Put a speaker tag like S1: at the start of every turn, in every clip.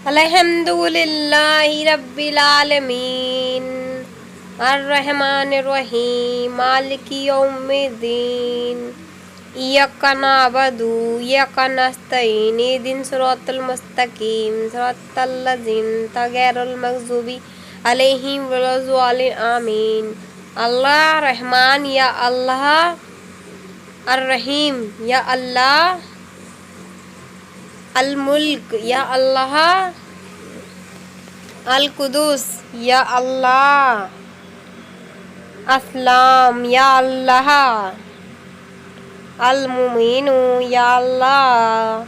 S1: الحمدللہ رب العالمین الرحمن الرحیم مالک یوم الدین ایاک نعبد و ایاک نستعین اہدنا الصراط المستقیم صراط الذین انعمت غیر المغضوب علیہم ولا الضالین آمین۔ اللہ رحمان یا اللہ الرحیم یا اللہ، الملک یا اللہ، القدوس یا اللہ، السلام یا اللہ، المؤمن یا اللہ،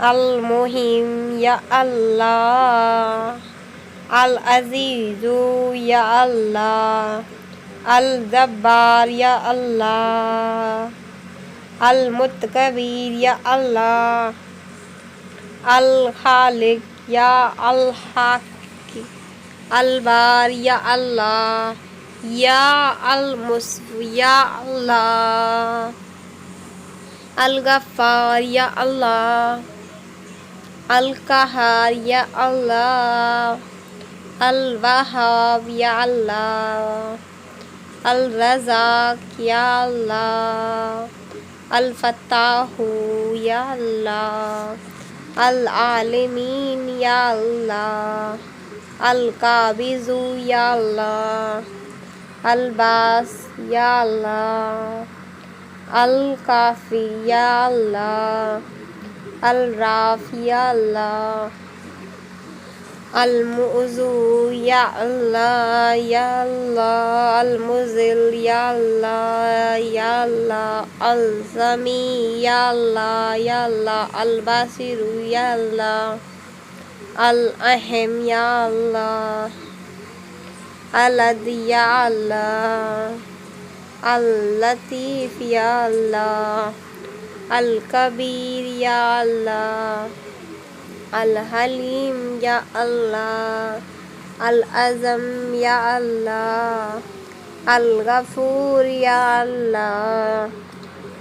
S1: المحیم یا اللہ، العزیز یا اللہ، الجبار یا اللہ، المتکبر یا اللہ، الخالق یا الحق، البار یا اللہ، یا المصف یا اللہ، الغفار یا اللہ، القہار یا اللہ، الوہاب یا اللہ، الرزاق یا اللہ، الفتاح یا اللہ، العالمین یا اللہ، القابض یا اللہ، الباس یا اللہ، الکافی یا اللہ، الرافع یا اللہ، المعز یا اللہ یا اللہ، المذل یا اللہ یا اللہ، السمیع یا اللہ یا اللہ، البصیر یا اللہ، الاحم یا اللہ، العد یا اللہ، اللطیف یا اللہ، الکبیر یا اللہ، الحلیم یا اللہ، العظیم یا اللہ، الغفور یا اللہ،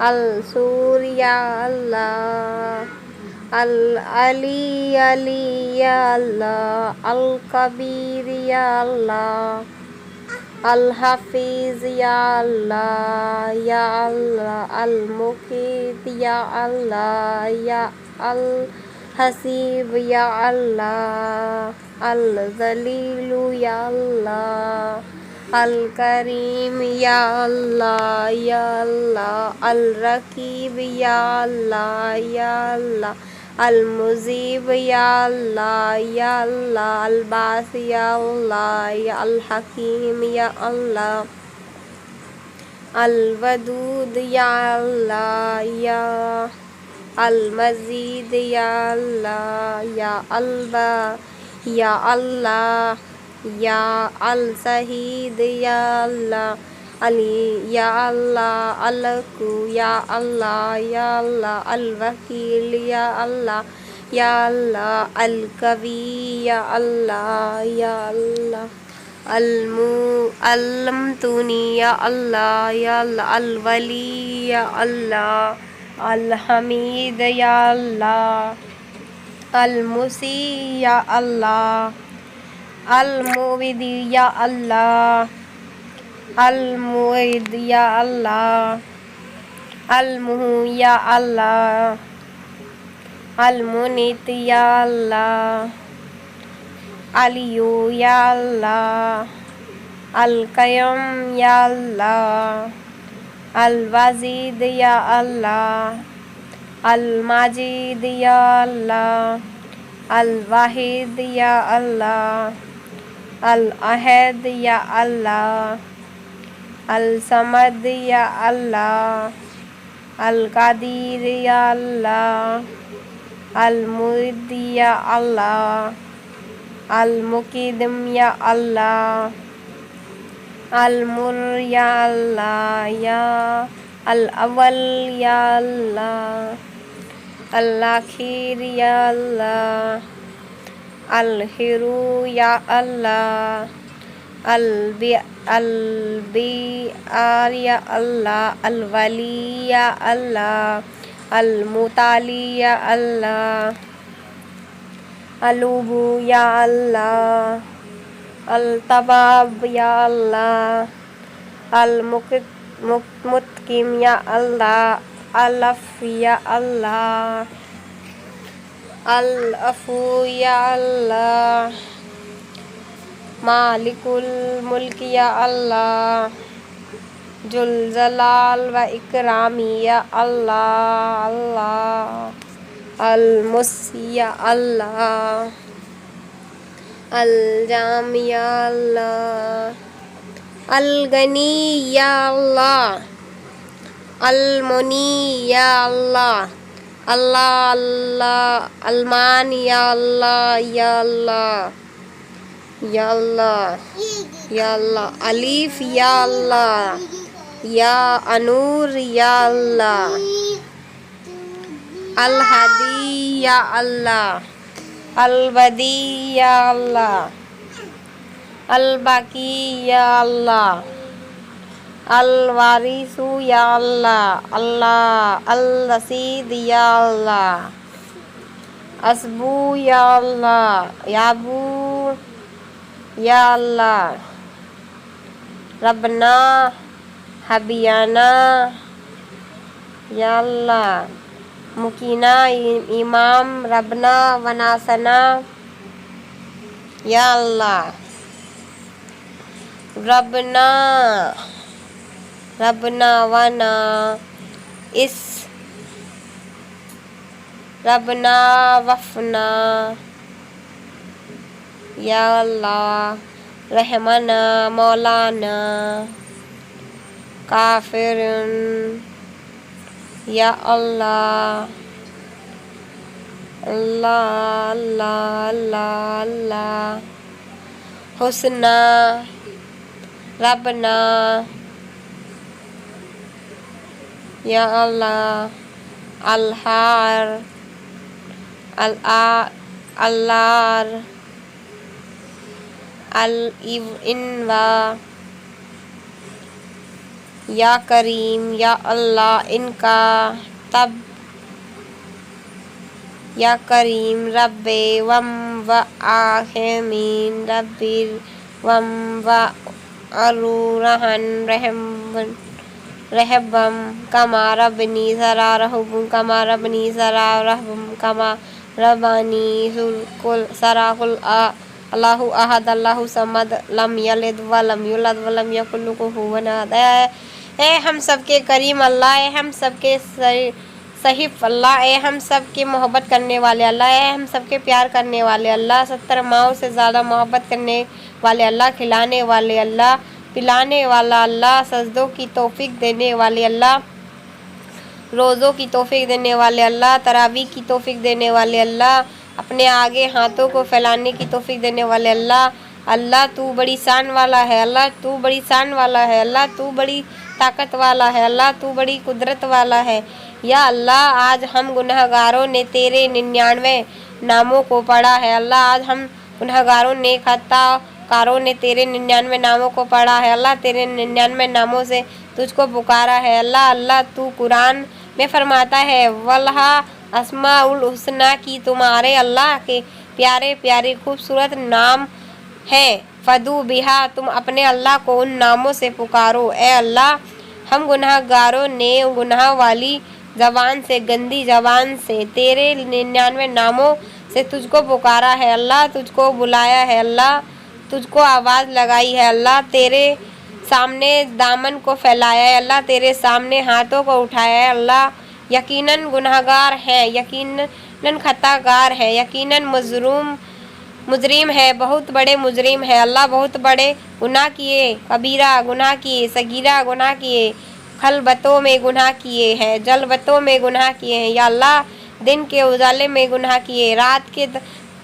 S1: السور یا اللہ، العلی علی یا اللہ، الکبیر یا اللہ، الحفیظ یا اللہ، المقیت یا اللہ یا الحسیب یا اللہ، الذلیل یا اللہ، الکریم یا اللہ، الرقیب یا اللہ، المجیب یا اللہ، الباس یا اللہ، الحکیم یا اللہ، الودود یا اللہ، المجید یا اللہ، یا اللہ، یا الشہید یا اللہ، علی یا اللہ، الکو یا اللہ، الوکیل یا اللہ، القوی یا اللہ، المتونی یا اللہ، الولی یا اللہ، الحمید یا اللہ، المحصی یا اللہ، المبدی یا اللہ، المعید یا اللہ، المحی یا اللہ، الممیت یا اللہ، الحی یا اللہ، القیوم یا اللہ، الواجد یا اللہ، الماجد یا اللہ، الواحد یا اللہ، الاحد یا اللہ، الصمد یا اللہ، القادر یا اللہ، المرید یا اللہ، المقدم یا اللہ، المر یا اللہ، یا الاول یا اللہ، الآخر یا اللہ، الآخر یا اللہ، البیار یا اللہ، الولی یا اللہ، المتعلی یا اللہ، الوبو یا اللہ، التواب یا اللہ، المتقم یا اللہ، العف یا اللہ، العفو یا اللہ، مالک الملک یا اللہ، ذوالجلال و اکرام یا اللہ، اللہ المحصی یا اللہ، الجامع یا اللہ، الغنی یا اللہ، المنی یا اللہ، اللہ اللہ، المان یا اللہ، یا اللہ، یا اللہ، یا اللہ، علیف یا اللہ، یا انور یا اللہ، الہدی یا اللہ، البدی یا اللہ، الباقی یا اللہ، الوارث یا اللہ، اللہ الرشید یا اللہ، اسبو یا اللہ، یابو یا اللہ، ربنا حبیانہ یا اللہ، مکینہ امام ربنا وناسنا یا اللہ، ربنا ونا اس ربنا وفنا یا اللہ، رحمنا مولانا کافرن یا اللہ، اللہ اللہ اللہ اللہ، حسنا ربنا یا اللہ، الحار اللار الانوا یا کریم یا اللہ، ان کا تب یا کریم رب وم و آخمین رب وم و ارورہن رحبم کما ربنی ذرا رحبم کما ربنی ذرا رحبم کما ربانی سرا قل اللہ احد اللہ صمد لم یلد ولم یولد ولم یکن لہ کفوا احد۔ اے ہم سب کے کریم اللہ، اے ہم سب کے صحیف اللہ، اے ہم سب کے محبت کرنے والے اللہ، اے ہم سب کے پیار کرنے والے اللہ، 70 ماؤں سے زیادہ محبت کرنے والے اللہ، کھلانے والے اللہ، پلانے والا اللہ، سجدوں کی توفیق دینے والے اللہ، روزوں کی توفیق دینے والے اللہ، تراویح کی توفیق دینے والے اللہ، اپنے آگے ہاتھوں کو پھیلانے کی توفیق دینے والے اللہ، اللہ تو بڑی شان والا ہے، اللہ تو بڑی شان والا ہے، اللہ تو بڑی طاقت والا ہے، اللہ تو بڑی قدرت والا ہے۔ یا اللہ آج ہم گنہگاروں نے تیرے 99 ناموں کو پڑھا ہے، اللہ آج ہم گنہگاروں نے خطا کاروں نے تیرے 99 ناموں کو پڑھا ہے، اللہ تیرے 99 ناموں سے تجھ کو پکارا ہے، اللہ اللہ تو قرآن میں فرماتا ہے واللہ اسماء الحسنی کی تمہارے اللہ کے پیارے پیارے خوبصورت نام ہیں، فدو بہا تم اپنے اللہ کو ان ناموں سے پکارو۔ اے اللہ ہم گناہ گاروں نے گناہ والی زبان سے گندی زبان سے تیرے 99 ناموں سے تجھ کو پکارا ہے، اللہ تجھ کو بلایا ہے، اللہ تجھ کو آواز لگائی ہے، اللہ تیرے سامنے دامن کو پھیلایا ہے، اللہ تیرے سامنے ہاتھوں کو اٹھایا ہے، اللہ یقیناً گنہگار ہیں، یقیناً خطا کار ہیں، یقیناً مجرم ہے، بہت بڑے مجرم ہے، اللہ بہت بڑے گناہ کیے، کبیرہ گناہ کیے، صغیرہ گناہ کیے، خلوتوں میں گناہ کیے ہیں، جلوتوں میں گناہ کیے ہیں، یا اللہ دن کے اجالے میں گناہ کیے، رات کے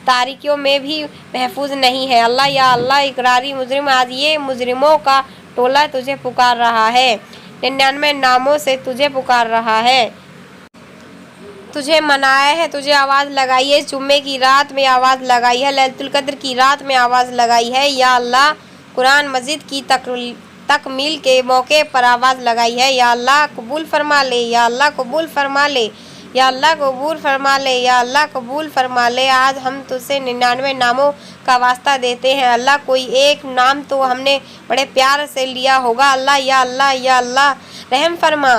S1: تاریکیوں میں بھی محفوظ نہیں ہے، اللہ یا اللہ اقراری مجرم آج یہ مجرموں کا ٹولہ تجھے پکار رہا ہے، 99 ناموں سے تجھے پکار رہا ہے، تجھے منایا ہے، تجھے آواز لگائی ہے، جمعے کی رات میں آواز لگائی ہے، لیلۃ القدر کی رات میں آواز لگائی ہے، یا اللہ قرآن مجید کی تکمیل کے موقع پر آواز لگائی ہے، یا اللہ قبول فرما لے، یا اللہ قبول فرما لے، یا اللہ قبول فرما لے، یا اللہ قبول فرما لے۔ آج ہم تجھ سے 99 ناموں کا واسطہ دیتے ہیں اللہ، کوئی ایک نام تو ہم نے بڑے پیار سے لیا ہوگا اللہ۔ یا اللہ، یا اللہ رحم فرما،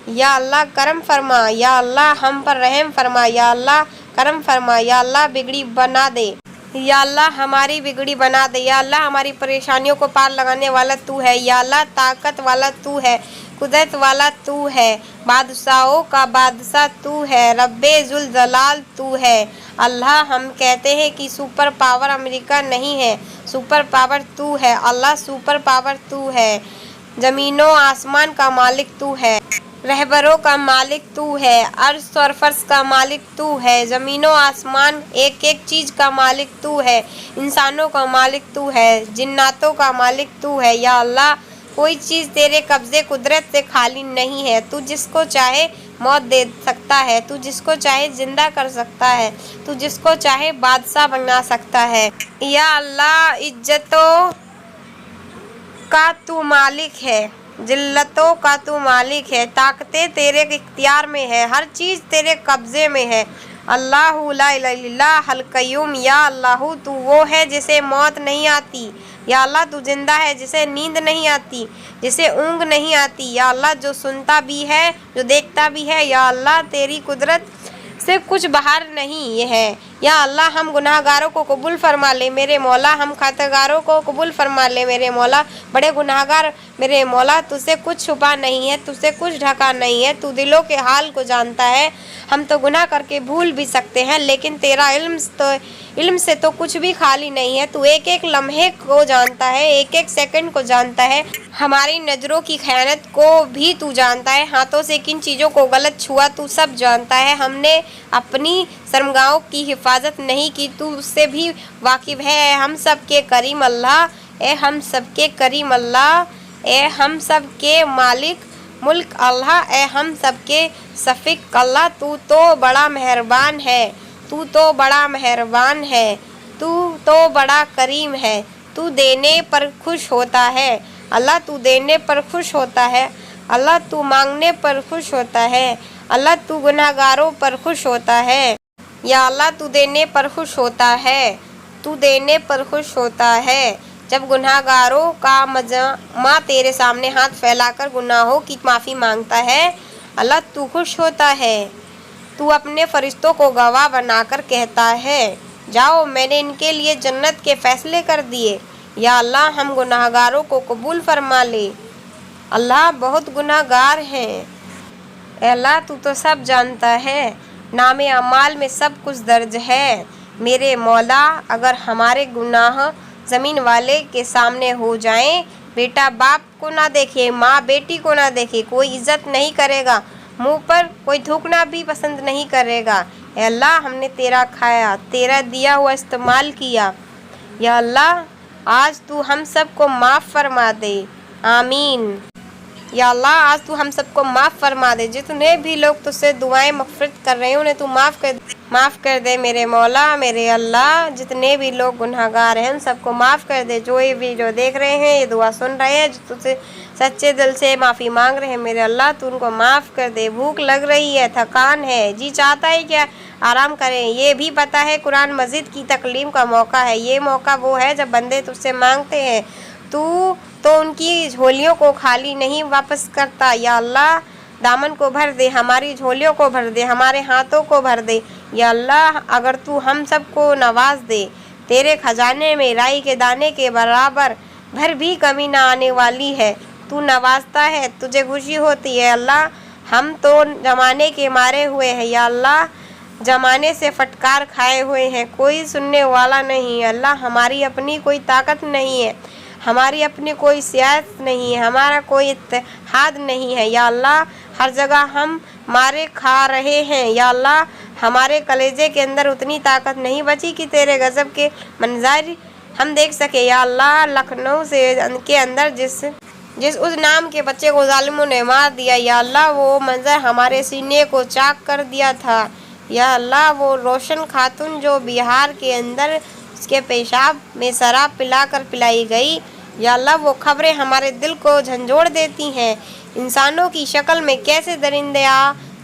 S1: یا اللہ کرم فرما، یا اللہ ہم پر رحم فرما، یا اللہ کرم فرما، یا اللہ بگڑی بنا دے، یا اللہ ہماری بگڑی بنا دے، یا اللہ ہماری پریشانیوں کو پار لگانے والا تو ہے، یا اللہ طاقت والا تو ہے، قدرت والا تو ہے، بادشاہوں کا بادشاہ تو ہے، رب ذوالجلال تو ہے اللہ۔ ہم کہتے ہیں کہ سپر پاور امریکہ نہیں ہے، سپر پاور تو ہے اللہ، سپر پاور تو ہے، زمین و آسمان کا مالک تو ہے، رہبروں کا مالک تو ہے، عرش اور فرش کا مالک تو ہے، زمین و آسمان ایک ایک چیز کا مالک تو ہے، انسانوں کا مالک تو ہے، جناتوں کا مالک تو ہے، یا اللہ کوئی چیز تیرے قبضے قدرت سے خالی نہیں ہے، تو جس کو چاہے موت دے سکتا ہے، تو جس کو چاہے زندہ کر سکتا ہے، تو جس کو چاہے بادشاہ بنا سکتا ہے، یا اللہ عزتوں کا تو مالک ہے، ذلتوں کا تو مالک ہے، طاقتیں تیرے اختیار میں ہے، ہر چیز تیرے قبضے میں ہے، اللہ لا الہ الا اللہ القیوم، یا اللہ تو وہ ہے جسے موت نہیں آتی، یا اللہ تو زندہ ہے جسے نیند نہیں آتی، جسے اونگ نہیں آتی، یا اللہ جو سنتا بھی ہے جو دیکھتا بھی ہے، یا اللہ تیری قدرت سے کچھ باہر نہیں ہے، یا اللہ ہم گناہ گاروں کو قبول فرما لے میرے مولا، ہم خطا گاروں کو قبول فرما لے میرے مولا، بڑے گناہ گار میرے مولا، تجھ سے کچھ چھپا نہیں ہے، تجھ سے کچھ ڈھکا نہیں ہے، تو دلوں کے حال کو جانتا ہے، ہم تو گناہ کر کے بھول بھی سکتے ہیں لیکن تیرا علم سے تو کچھ بھی خالی نہیں ہے، تو ایک ایک لمحے کو جانتا ہے، ایک ایک سیکنڈ کو جانتا ہے، ہماری نظروں کی خیانت کو بھی تو جانتا ہے، ہاتھوں سے کن چیزوں کو غلط چھوا تو سب جانتا ہے، ہم نے اپنی شرمگاہوں کی حفاظت نہیں کی تو اس سے بھی واقف ہے، اے ہم سب کے کریم اللہ، اے ہم سب کے کریم اللہ، اے ہم سب کے مالک ملک اللہ، اے ہم سب کے شفیق اللہ، تو تو بڑا مہربان ہے، تو تو بڑا مہربان ہے، تو تو بڑا کریم ہے، تو دینے پر خوش ہوتا ہے اللہ، تو دینے پر خوش ہوتا ہے اللہ، تو مانگنے پر خوش ہوتا ہے اللہ، تو گناہ گاروں پر خوش ہوتا ہے، یا اللہ تو دینے پر خوش ہوتا ہے، تو دینے پر خوش ہوتا ہے، جب گناہ گاروں کا مجمع تیرے سامنے ہاتھ پھیلا کر گناہوں کی معافی مانگتا ہے اللہ تو خوش ہوتا ہے، تو اپنے فرشتوں کو گواہ بنا کر کہتا ہے جاؤ میں نے ان کے لیے جنت کے فیصلے کر دیے، یا اللہ ہم گناہ گاروں کو قبول فرما لے، اللہ بہت گناہ گار ہیں، اے اللہ تو تو سب جانتا ہے، نام اعمال میں سب کچھ درج ہے میرے مولا، اگر ہمارے گناہ زمین والے کے سامنے ہو جائیں، بیٹا باپ کو نہ دیکھے، ماں بیٹی کو نہ دیکھے، کوئی عزت نہیں کرے گا، منہ پر کوئی تھوکنا بھی پسند نہیں کرے گا، اے اللہ ہم نے تیرا کھایا، تیرا دیا ہوا استعمال کیا، یا اللہ آج تو ہم سب کو معاف فرما دے، آمین، یا اللہ آج تو ہم سب کو معاف فرما دے، جتنے بھی لوگ تجھ سے دعائیں مغفرت کر رہے ہیں انہیں تو معاف کر دے میرے مولا میرے اللہ، جتنے بھی لوگ گناہ گار ہیں ان سب کو معاف کر دے، جو یہ ویڈیو دیکھ رہے ہیں یہ دعا سن رہے ہیں، جو تجھ سے سچے دل سے معافی مانگ رہے ہیں میرے اللہ تو ان کو معاف کر دے، بھوک لگ رہی ہے، تھکان ہے، جی چاہتا ہے کہ آرام کریں، یہ بھی پتہ ہے قرآن مجید کی تعلیم کا موقع ہے، یہ موقع وہ ہے جب بندے تجھ سے مانگتے ہیں تو ان کی جھولیوں کو خالی نہیں واپس کرتا، یا اللہ دامن کو بھر دے، ہماری جھولیوں کو بھر دے، ہمارے ہاتھوں کو بھر دے، یا اللہ اگر تو ہم سب کو نواز دے، تیرے خزانے میں رائی کے دانے کے برابر بھر بھی کمی نہ آنے والی ہے، تو نوازتا ہے تجھے خوشی ہوتی ہے، اللہ ہم تو زمانے کے مارے ہوئے ہیں، یا اللہ زمانے سے پھٹکار کھائے ہوئے ہیں، کوئی سننے والا نہیں ہے، اللہ ہماری اپنی کوئی طاقت نہیں ہے، ہماری اپنی کوئی سیاست نہیں ہے، ہمارا کوئی اتحاد نہیں ہے، یا اللہ ہر جگہ ہم مارے کھا رہے ہیں، یا اللہ ہمارے کلیجے کے اندر اتنی طاقت نہیں بچی کہ تیرے غضب کے منظر ہم دیکھ سکے، یا اللہ لکھنؤ کے اندر جس اس نام کے بچے کو ظالموں نے مار دیا، یا اللہ وہ منظر ہمارے سینے کو چاک کر دیا تھا، یا اللہ وہ روشن خاتون جو بہار کے اندر اس کے پیشاب میں شراب پلا کر پلائی گئی، یا اللہ وہ خبریں ہمارے دل کو جھنجھوڑ دیتی ہیں، انسانوں کی شکل میں کیسے درندے آ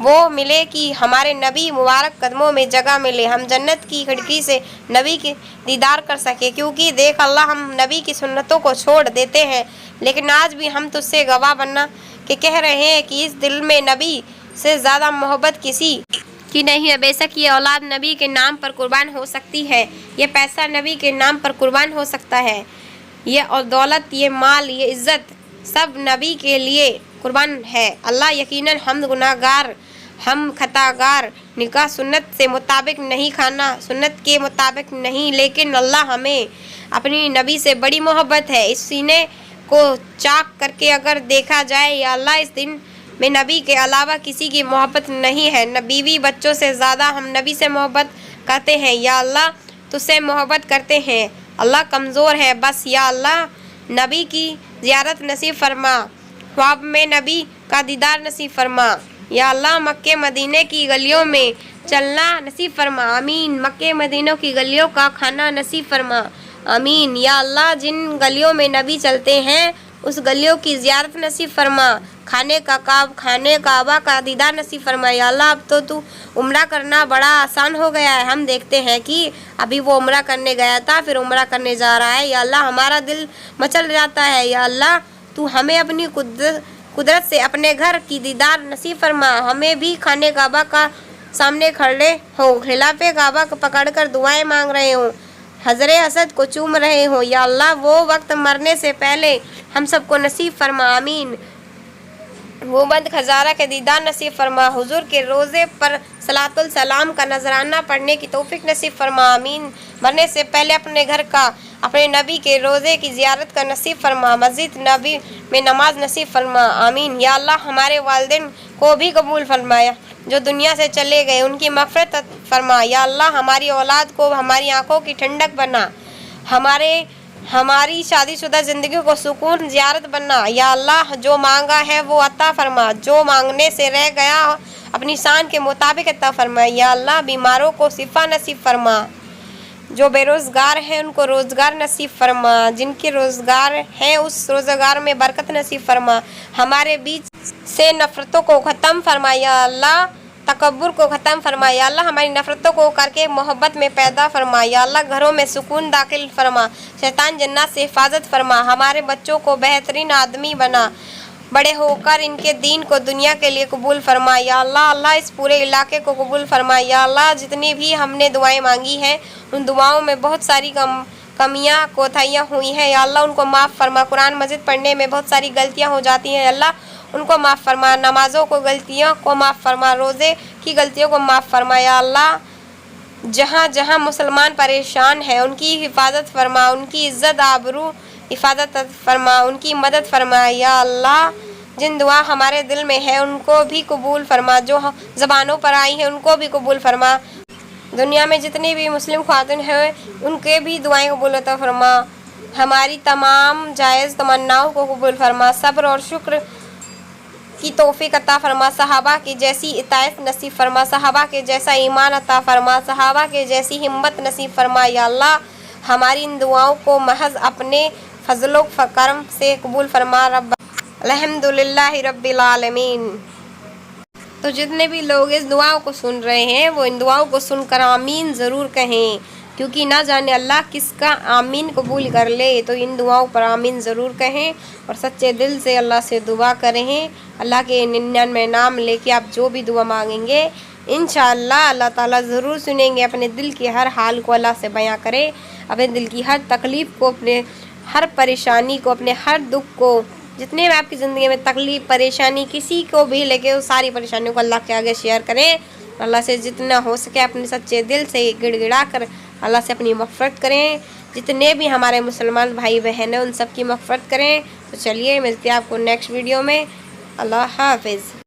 S1: وہ ملے کہ ہمارے نبی مبارک قدموں میں جگہ ملے، ہم جنت کی کھڑکی سے نبی کی دیدار کر سکے، کیونکہ دیکھ اللہ ہم نبی کی سنتوں کو چھوڑ دیتے ہیں، لیکن آج بھی ہم تجھ سے گواہ بننا کہ کہہ رہے ہیں کہ اس دل میں نبی سے زیادہ محبت کسی کی نہیں ہے۔ بے شک یہ اولاد نبی کے نام پر قربان ہو سکتی ہے، یہ پیسہ نبی کے نام پر قربان ہو سکتا ہے، یہ دولت، یہ مال، یہ عزت سب نبی کے لیے قربان ہے۔ اللہ یقیناً ہم گناہ گار، ہم خطا گار، نکاح سنت سے مطابق نہیں، کھانا سنت کے مطابق نہیں، لیکن اللہ ہمیں اپنی نبی سے بڑی محبت ہے۔ اس سینے کو چاک کر کے اگر دیکھا جائے یا اللہ اس دن میں نبی کے علاوہ کسی کی محبت نہیں ہے، بیوی بچوں سے زیادہ ہم نبی سے محبت کرتے ہیں، یا اللہ تجھ سے محبت کرتے ہیں۔ اللہ کمزور ہے، بس یا اللہ نبی کی زیارت نصیب فرما، خواب میں نبی کا دیدار نصیب فرما، یا اللہ مکہ مدینے کی گلیوں میں چلنا نصیب فرما، آمین۔ مکہ مدینہ کی گلیوں کا کھانا نصیب فرما، آمین۔ یا اللہ جن گلیوں میں نبی چلتے ہیں اس گلیوں کی زیارت نصیب فرما، کھانے کعبہ کا دیدار نصیب فرما۔ یا اللہ اب تو عمرہ کرنا بڑا آسان ہو گیا ہے، ہم دیکھتے ہیں کہ ابھی وہ عمرہ کرنے گیا تھا پھر عمرہ کرنے جا رہا ہے، یا اللہ ہمارا دل مچل جاتا ہے، یا اللہ تو ہمیں اپنی قدرت سے اپنے گھر کی دیدار نصیب فرما، ہمیں بھی کھانے کعبہ کا سامنے کھڑے ہوں، خلاف کعبہ پکڑ کر دعائیں مانگ رہے ہوں، حجر اسود کو چوم رہے ہوں، یا اللہ وہ وقت مرنے سے پہلے ہم سب کو نصیب فرما، آمین۔ وہ بند خزارہ کے دیدار نصیب فرما، حضور کے روزے پر صلاۃ السلام کا نذرانہ پڑھنے کی توفیق نصیب فرما، آمین۔ مرنے سے پہلے اپنے گھر کا، اپنے نبی کے روزے کی زیارت کا نصیب فرما، مسجد نبی میں نماز نصیب فرما، آمین۔ یا اللہ ہمارے والدین کو بھی قبول فرمایا جو دنیا سے چلے گئے، ان کی مغفرت فرما، یا اللہ ہماری اولاد کو ہماری آنکھوں کی ٹھنڈک بنا، ہماری شادی شدہ زندگی کو سکون زیارت بنا، یا اللہ جو مانگا ہے وہ عطا فرما، جو مانگنے سے رہ گیا اپنی شان کے مطابق عطا فرما، یا اللہ بیماروں کو شفا نصیب فرما، جو بے روزگار ہیں ان کو روزگار نصیب فرما، جن کے روزگار ہیں اس روزگار میں برکت نصیب فرما، ہمارے بیچ سے نفرتوں کو ختم فرما، یا اللہ تکبر کو ختم فرما، یا اللہ ہماری نفرتوں کو کر کے محبت میں پیدا فرما، یا اللہ گھروں میں سکون داخل فرما، شیطان جنات سے حفاظت فرما، ہمارے بچوں کو بہترین آدمی بنا، بڑے ہو کر ان کے دین کو دنیا کے لیے قبول فرما، یا اللہ اس پورے علاقے کو قبول فرما، یا اللہ جتنی بھی ہم نے دعائیں مانگی ہیں ان دعاؤں میں بہت ساری کمیاں کوتاہیاں ہوئی ہیں، یا اللہ ان کو معاف فرما، قرآن مجید پڑھنے میں بہت ساری غلطیاں ہو جاتی ہیں، اللہ ان کو معاف فرما، نمازوں کو غلطیوں کو معاف فرما، روزے کی غلطیوں کو معاف فرما، یا اللہ جہاں جہاں مسلمان پریشان ہیں ان کی حفاظت فرما، ان کی عزت آبرو حفاظت فرما، ان کی مدد فرما، یا اللہ جن دعا ہمارے دل میں ہے ان کو بھی قبول فرما، جو زبانوں پر آئی ہیں ان کو بھی قبول فرما، دنیا میں جتنی بھی مسلم خواتین ہیں ان کے بھی دعائیں قبول عطا فرما، ہماری تمام جائز تمناؤں کو قبول فرما، صبر اور شکر کی توفیق عطا فرما، صحابہ کی جیسی اطاعت نصیب فرما، صحابہ کے جیسا ایمان عطا فرما، صحابہ کے جیسی ہمت نصیب فرما، یا اللہ ہماری ان دعاؤں کو محض اپنے فضل و کرم سے قبول فرما، رب الحمدللہ رب العالمین۔ تو جتنے بھی لوگ اس دعاؤں کو سن رہے ہیں وہ ان دعاؤں کو سن کر آمین ضرور کہیں، کیونکہ نہ جانے اللہ کس کا آمین قبول کر لے، تو ان دعاؤں پر آمین ضرور کہیں اور سچے دل سے اللہ سے دعا کریں، اللہ کے 99 نام لے کے آپ جو بھی دعا مانگیں گے انشاءاللہ اللہ تعالیٰ ضرور سنیں گے۔ اپنے دل کی ہر حال کو اللہ سے بیاں کریں، اپنے دل کی ہر تکلیف کو، اپنے ہر پریشانی کو، اپنے ہر دکھ کو، جتنے بھی آپ کی زندگی میں تکلیف پریشانی کسی کو بھی لے کے اس ساری پریشانیوں کو اللہ کے آگے شیئر کریں، اللہ سے جتنا ہو سکے اپنے سچے دل سے گڑ گڑا کر اللہ سے اپنی مغفرت کریں، جتنے بھی ہمارے مسلمان بھائی بہن ہیں ان سب کی مغفرت کریں۔ تو چلیے ملتے ہیں آپ کو نیکسٹ ویڈیو میں، اللہ حافظ۔